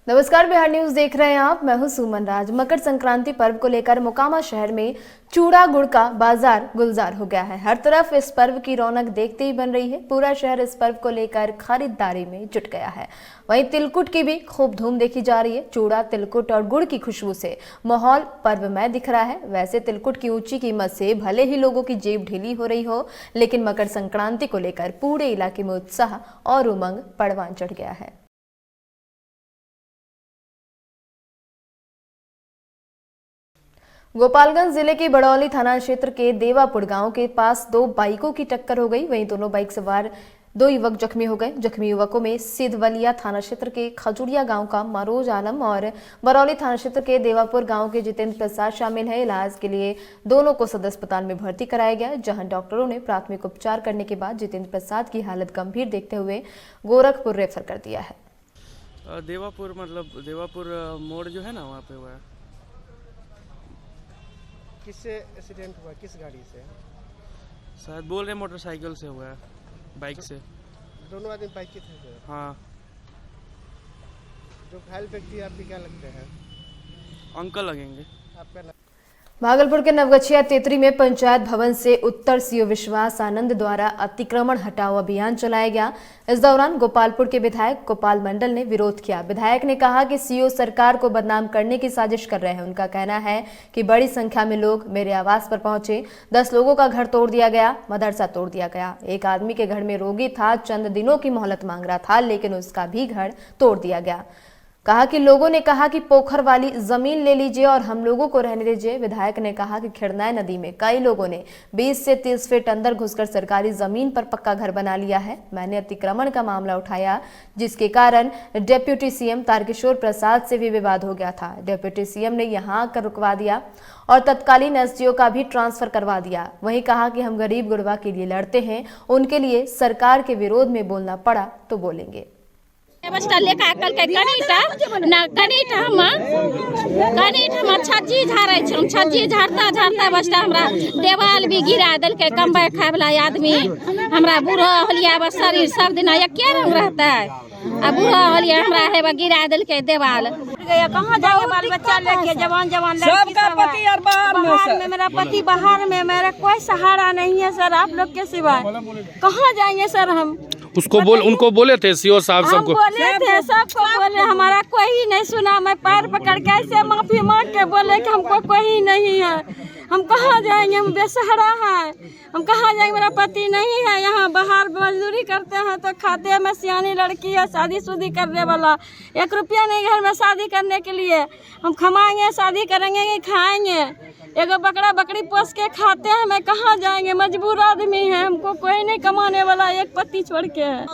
नमस्कार, बिहार न्यूज देख रहे हैं आप। मैं हूं सुमन राज। मकर संक्रांति पर्व को लेकर मोकामा शहर में चूड़ा गुड़ का बाजार गुलजार हो गया है। हर तरफ इस पर्व की रौनक देखते ही बन रही है। पूरा शहर इस पर्व को लेकर खरीदारी में जुट गया है। वहीं तिलकुट की भी खूब धूम देखी जा रही है। चूड़ा, तिलकुट और गुड़ की खुशबू से माहौल पर्वमय दिख रहा है। वैसे तिलकुट की ऊंची कीमत से भले ही लोगों की जेब ढीली हो रही हो, लेकिन मकर संक्रांति को लेकर पूरे इलाके में उत्साह और उमंग परवान चढ़ गया है। गोपालगंज जिले के बड़ौली थाना क्षेत्र के देवापुर गांव के पास दो बाइकों की टक्कर हो गई। वहीं दोनों बाइक सवार दो युवक जख्मी हो गए। जख्मी युवकों में सिद्धवलिया थाना क्षेत्र के खजुड़िया गांव का मरोज आलम और बरौली थाना क्षेत्र के देवापुर गांव के जितेंद्र प्रसाद शामिल है। इलाज के लिए दोनों को सदर अस्पताल में भर्ती कराया गया, जहां डॉक्टरों ने प्राथमिक उपचार करने के बाद जितेंद्र प्रसाद की हालत गंभीर देखते हुए गोरखपुर रेफर कर दिया है। देवापुर मोड़ जो है ना, वहाँ पे हुआ है। किससे एक्सीडेंट हुआ, किस गाड़ी से? शायद बोल रहे मोटरसाइकिल से हुआ है, बाइक से। दोनों आदमी बाइक के थे? हाँ। जो घायल व्यक्ति आपके क्या लगते हैं? अंकल लगेंगे। आपका भागलपुर के नवगछिया तेतरी में पंचायत भवन से उत्तर सीओ विश्वास आनंद द्वारा अतिक्रमण हटाओ अभियान चलाया गया। इस दौरान गोपालपुर के विधायक गोपाल मंडल ने विरोध किया। विधायक ने कहा कि सीओ सरकार को बदनाम करने की साजिश कर रहे हैं। उनका कहना है कि बड़ी संख्या में लोग मेरे आवास पर पहुंचे। 10 लोगों का घर तोड़ दिया गया, मदरसा तोड़ दिया गया। एक आदमी के घर में रोगी था, चंद दिनों की मोहलत मांग रहा था, लेकिन उसका भी घर तोड़ दिया गया। कहा कि लोगों ने कहा कि पोखर वाली जमीन ले लीजिए और हम लोगों को रहने दीजिए। विधायक ने कहा कि खिड़नाई नदी में कई लोगों ने 20 से 30 फीट अंदर घुसकर सरकारी जमीन पर पक्का घर बना लिया है। मैंने अतिक्रमण का मामला उठाया, जिसके कारण डिप्टी सीएम तारकिशोर प्रसाद से भी विवाद हो गया था। डिप्टी सीएम ने यहां आकर रुकवा दिया और तत्कालीन एसडीओ का भी ट्रांसफर करवा दिया। वहीं कहा कि हम गरीब गुरबा के लिए लड़ते हैं, उनके लिए सरकार के विरोध में बोलना पड़ा तो बोलेंगे। लेकर आकल के कनीटा हम छज्जी झाड़े छम, छज्जी झाड़ता बस्ता हमरा देवाल भी गिरा दल के। कमबै खाय वाला आदमी हमरा बूढ़ा होलिया बस शरीर सब दिन एके रंग रहता है। अब बूढ़ा होलिया हमरा है गिरा दल के देवाल। कहाँ जाएंगे बाल बच्चा लेके? जवान सबका पति और बाहर में मेरा पति बाहर में, मेरा कोई सहारा नहीं है सर आप लोग के सिवाय। कहाँ जाएंगे सर हम? उनको बोले थे सीओ साहब सबको? बोले थे, सबको बोले, हमारा कोई नहीं सुना। मैं पैर पकड़ के ऐसे माफी मांग के बोले कि हमको कोई नहीं है। हम कहाँ जाएंगे? हम बेसहारा हैं। हम कहाँ जाएंगे? मेरा पति नहीं है यहाँ, बाहर मजदूरी करते हैं तो खाते हैं। मैं सियानी लड़की है, शादी करने वाला, 1 रुपया नहीं घर में शादी करने के लिए। हम कमाएंगे, शादी करेंगे कि खाएंगे? एगो बकरा बकरी पोस के खाते हैं। मैं कहाँ जाएंगे? मजबूर आदमी है, हमको कोई नहीं कमाने वाला, एक पति छोड़ के है।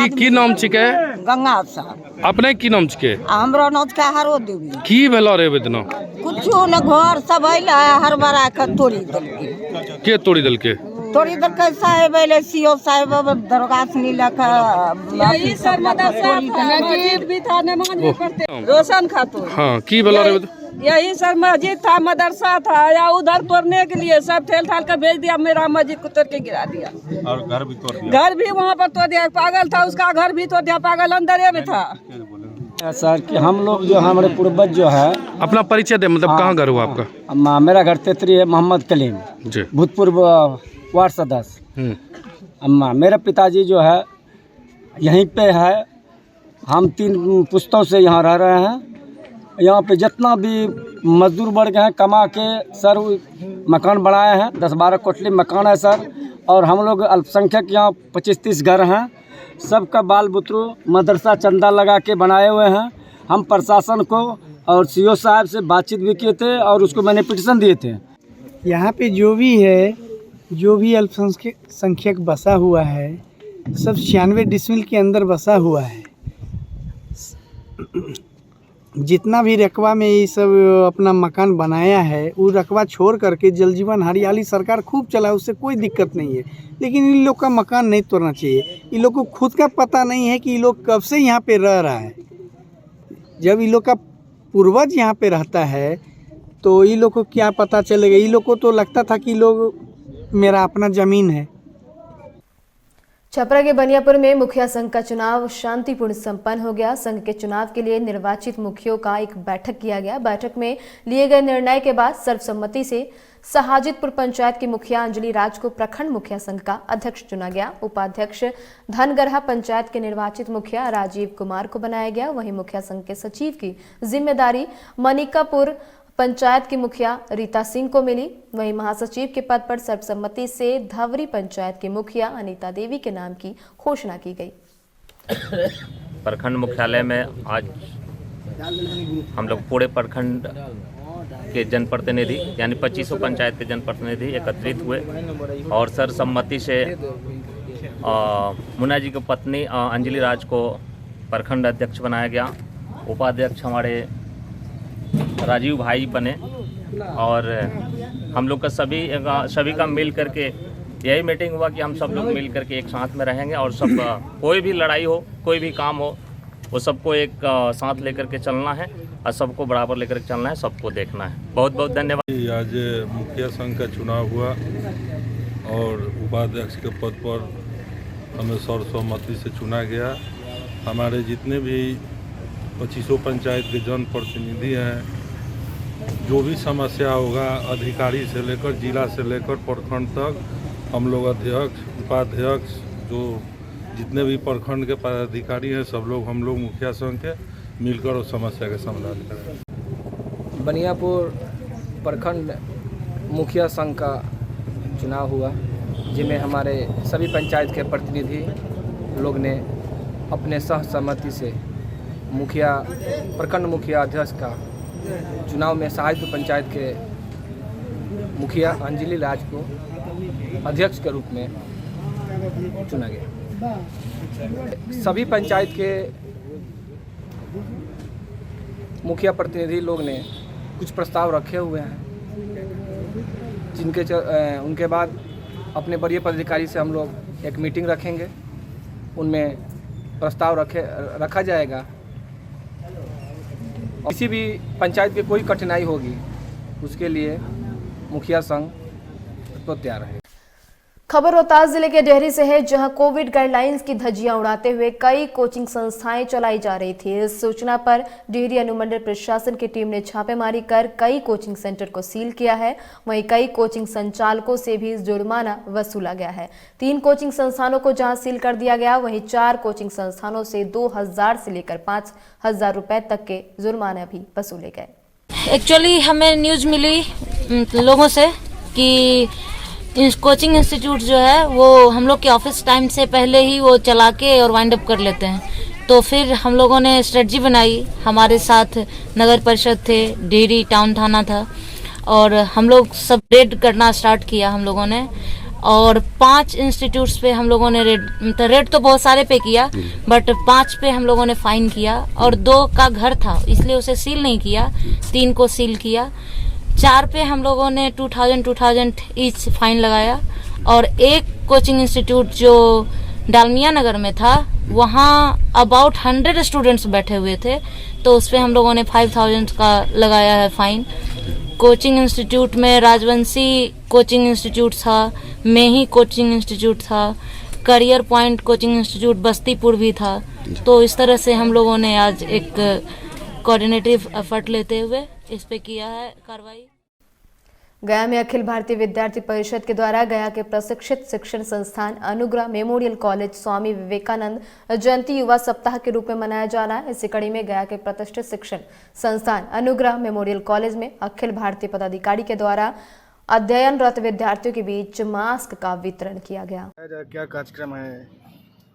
की नाम छिके? गंगा साहब। अपने की नाम छिके? हमरो नौत का हरो देवी। की भेलो रे बेदना? कुछो न, घर सब आइला हर बड़ा के तोड़ी देलके। के तोड़ी देलके? तोड़ी देलके साहेब आइले, सीओ साहेब दरगाह सुनी लखा। यही सर मदरसा मस्जिद भी था, नमाज भी पढ़ते। रोशन खातून। हां, की भेलो रे? यही सर मस्जिद था, मदरसा था, या उधर तोड़ने के लिए सब ठेल ठाल कर भेज दिया। मेरा मस्जिद को तोड़ के गिरा दिया और घर भी तोड़ दिया। घर भी वहाँ पर तोड़ दिया। पागल था, उसका घर भी तोड़ दिया। पागल अंदर में था। सर कि हम लोग जो हमारे पूर्वज जो है। अपना परिचय दे, मतलब कहाँ घर हुआ आपका? मेरा घर तेतरी है, मोहम्मद कलीम जी, भूतपूर्व वार्ड सदस्य। अम्मा मेरे पिताजी जो है यहीं पे है। हम 3 पुश्तों से यहाँ रह रहे हैं। यहाँ पे जितना भी मजदूर वर्ग हैं कमा के सर मकान बनाए हैं। 10-12 कोठली मकान है सर। और हम लोग अल्पसंख्यक यहाँ 25-30 घर हैं। सबका बाल बुतरू मदरसा चंदा लगा के बनाए हुए हैं। हम प्रशासन को और सीओ साहब से बातचीत भी किए थे और उसको मैंने पिटीशन दिए थे। यहाँ पे जो भी है, जो भी अल्पसंख्यक बसा हुआ है, सब 96 डिसमिल के अंदर बसा हुआ है। जितना भी रकबा में ये सब अपना मकान बनाया है, वो रकबा छोड़ करके जल जीवन हरियाली सरकार खूब चला, उससे कोई दिक्कत नहीं है। लेकिन इन लोग का मकान नहीं तोड़ना चाहिए। इन लोग को खुद का पता नहीं है कि ये लोग कब से यहाँ पे रह रहा है। जब इन लोग का पूर्वज यहाँ पे रहता है तो ये लोग को क्या पता चलेगा? ये लोग को तो लगता था कि लोग मेरा अपना ज़मीन है। छपरा के बनियापुर में मुखिया संघ का चुनाव शांतिपूर्ण संपन्न हो गया। संघ के चुनाव के लिए निर्वाचित मुखियों का एक बैठक किया गया। बैठक में लिए गए निर्णय के बाद सर्वसम्मति से सहाजितपुर पंचायत की मुखिया अंजलि राज को प्रखंड मुखिया संघ का अध्यक्ष चुना गया। उपाध्यक्ष धनगरहा पंचायत के निर्वाचित मुखिया राजीव कुमार को बनाया गया। वहीं मुखिया संघ के सचिव की जिम्मेदारी मनिकापुर पंचायत की मुखिया रीता सिंह को मिली। वहीं महासचिव के पद पर सर्वसम्मति से धवरी पंचायत की मुखिया अनीता देवी के नाम की घोषणा की गई। प्रखंड मुख्यालय में आज हम लोग पूरे प्रखंड के जनप्रतिनिधि यानी 2500 पंचायत के जनप्रतिनिधि एकत्रित हुए और सर्वसम्मति से मुन्ना जी की पत्नी अंजलि राज को प्रखंड अध्यक्ष बनाया गया। उपाध्यक्ष हमारे राजीव भाई बने और हम लोग का सभी का मिल करके यही मीटिंग हुआ कि हम सब लोग मिल करके एक साथ में रहेंगे और सब कोई भी लड़ाई हो कोई भी काम हो वो सबको एक साथ लेकर के चलना है और सबको बराबर लेकर के चलना है, सबको देखना है। बहुत बहुत धन्यवाद। आज मुखिया संघ का चुनाव हुआ और उपाध्यक्ष के पद पर हमें सर्वसम्मति से चुना गया। हमारे जितने भी 2500 पंचायत के जनप्रतिनिधि हैं, जो भी समस्या होगा अधिकारी से लेकर जिला से लेकर प्रखंड तक हम लोग अध्यक्ष उपाध्यक्ष जो जितने भी प्रखंड के पदाधिकारी हैं सब लोग हम लोग मुखिया संघ के मिलकर उस समस्या का समाधान करेंगे। बनियापुर प्रखंड मुखिया संघ का चुनाव हुआ जिसमें हमारे सभी पंचायत के प्रतिनिधि लोग ने अपने सहसम्मति से मुखिया प्रखंड मुखिया अध्यक्ष का चुनाव में सहायक पंचायत के मुखिया अंजलि राज को अध्यक्ष के रूप में चुना गया। सभी पंचायत के मुखिया प्रतिनिधि लोग ने कुछ प्रस्ताव रखे हुए हैं जिनके उनके बाद अपने वरीय पदाधिकारी से हम लोग एक मीटिंग रखेंगे, उनमें प्रस्ताव रखा जाएगा। किसी भी पंचायत की कोई कठिनाई होगी उसके लिए मुखिया संघ तो तैयार है। खबर रोहतास जिले के डेहरी से है, जहां कोविड गाइडलाइंस की धज्जियां उड़ाते हुए कई कोचिंग संस्थाएं चलाई जा रही थी। इस सूचना पर डेहरी अनुमंडल प्रशासन की टीम ने छापेमारी कर कई कोचिंग सेंटर को सील किया है। वहीं कई कोचिंग संचालकों से भी जुर्माना वसूला गया है। 3 कोचिंग संस्थानों को जहां सील कर दिया गया, वहीं 4 कोचिंग संस्थानों से 2000 से लेकर 5000 रुपए तक के जुर्माना भी वसूले गए। एक्चुअली हमें न्यूज़ मिली लोगों से कि कोचिंग इंस्टीट्यूट जो है वो हम लोग के ऑफिस टाइम से पहले ही वो चला के और वाइंड अप कर लेते हैं। तो फिर हम लोगों ने स्ट्रेटजी बनाई, हमारे साथ नगर परिषद थे, डेहरी टाउन थाना था और हम लोग सब रेड करना स्टार्ट किया हम लोगों ने। और 5 इंस्टीट्यूट्स पे हम लोगों ने रेड तो बहुत सारे पे किया बट 5 पे हम लोगों ने फाइन किया और 2 का घर था इसलिए उसे सील नहीं किया, 3 को सील किया। 4 पे हम लोगों ने 2000 ईच फाइन लगाया और एक कोचिंग इंस्टीट्यूट जो डालमिया नगर में था वहाँ अबाउट 100 स्टूडेंट्स बैठे हुए थे तो उस पे हम लोगों ने 5000 का लगाया है फाइन। कोचिंग इंस्टीट्यूट में राजवंशी कोचिंग इंस्टीट्यूट था, मेही कोचिंग इंस्टीट्यूट था, career point coaching institute Bastipur भी था। तो इस तरह से हम लोगों ने आज एक कोऑर्डिनेटिव एफर्ट लेते हुए इस पे किया है कार्रवाई। गया में अखिल भारतीय विद्यार्थी परिषद के द्वारा गया के प्रशिक्षित शिक्षण संस्थान अनुग्रह मेमोरियल कॉलेज स्वामी विवेकानंद जयंती युवा सप्ताह के रूप में मनाया जा रहा है। इसी कड़ी में गया के प्रतिष्ठित शिक्षण संस्थान अनुग्रह मेमोरियल कॉलेज में अखिल भारतीय पदाधिकारी के द्वारा अध्ययनरत विद्यार्थियों के बीच मास्क का वितरण किया गया। क्या कार्यक्रम है?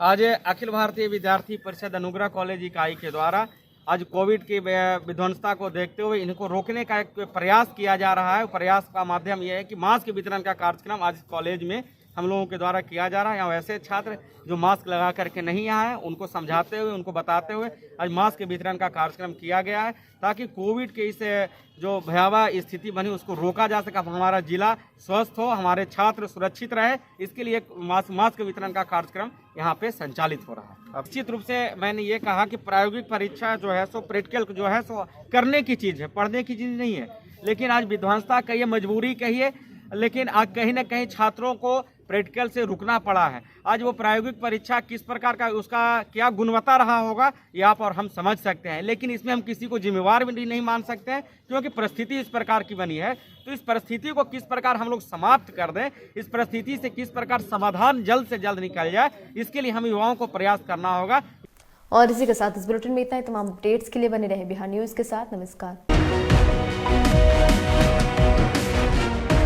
आज अखिल भारतीय विद्यार्थी परिषद अनुग्रह कॉलेज इकाई के द्वारा आज कोविड की विध्वंसता को देखते हुए इनको रोकने का एक प्रयास किया जा रहा है। प्रयास का माध्यम यह है कि मास्क वितरण का कार्यक्रम आज कॉलेज में हम लोगों के द्वारा किया जा रहा है। यहाँ वैसे छात्र जो मास्क लगा करके नहीं आए हैं उनको समझाते हुए उनको बताते हुए आज मास्क वितरण का कार्यक्रम किया गया है ताकि कोविड के इस जो भयावह स्थिति बनी उसको रोका जा सके, हमारा जिला स्वस्थ हो, हमारे छात्र सुरक्षित रहे, इसके लिए मास्क वितरण का कार्यक्रम यहाँ पे संचालित हो रहा है। निश्चित रूप से मैंने ये कहा कि प्रायोगिक परीक्षा जो है सो प्रैक्टिकल जो है सो करने की चीज़ है, पढ़ने की चीज़ नहीं है। लेकिन आज विध्वंसता कहिए, मजबूरी कहिए, लेकिन आज कहीं ना कहीं छात्रों को प्रैक्टिकल से रुकना पड़ा है। आज वो प्रायोगिक परीक्षा किस प्रकार का, उसका क्या गुणवत्ता रहा होगा ये आप और हम समझ सकते हैं, लेकिन इसमें हम किसी को जिम्मेवार भी नहीं मान सकते हैं, क्योंकि परिस्थिति इस प्रकार की बनी है। तो इस परिस्थिति को किस प्रकार हम लोग समाप्त कर दें, इस परिस्थिति से किस प्रकार समाधान जल्द से जल्द निकल जाए, इसके लिए हम युवाओं को प्रयास करना होगा। और इसी के साथ इस बुलेटिन में इतना ही। तमाम अपडेट्स के लिए बने रहे बिहार न्यूज़ के साथ। नमस्कार।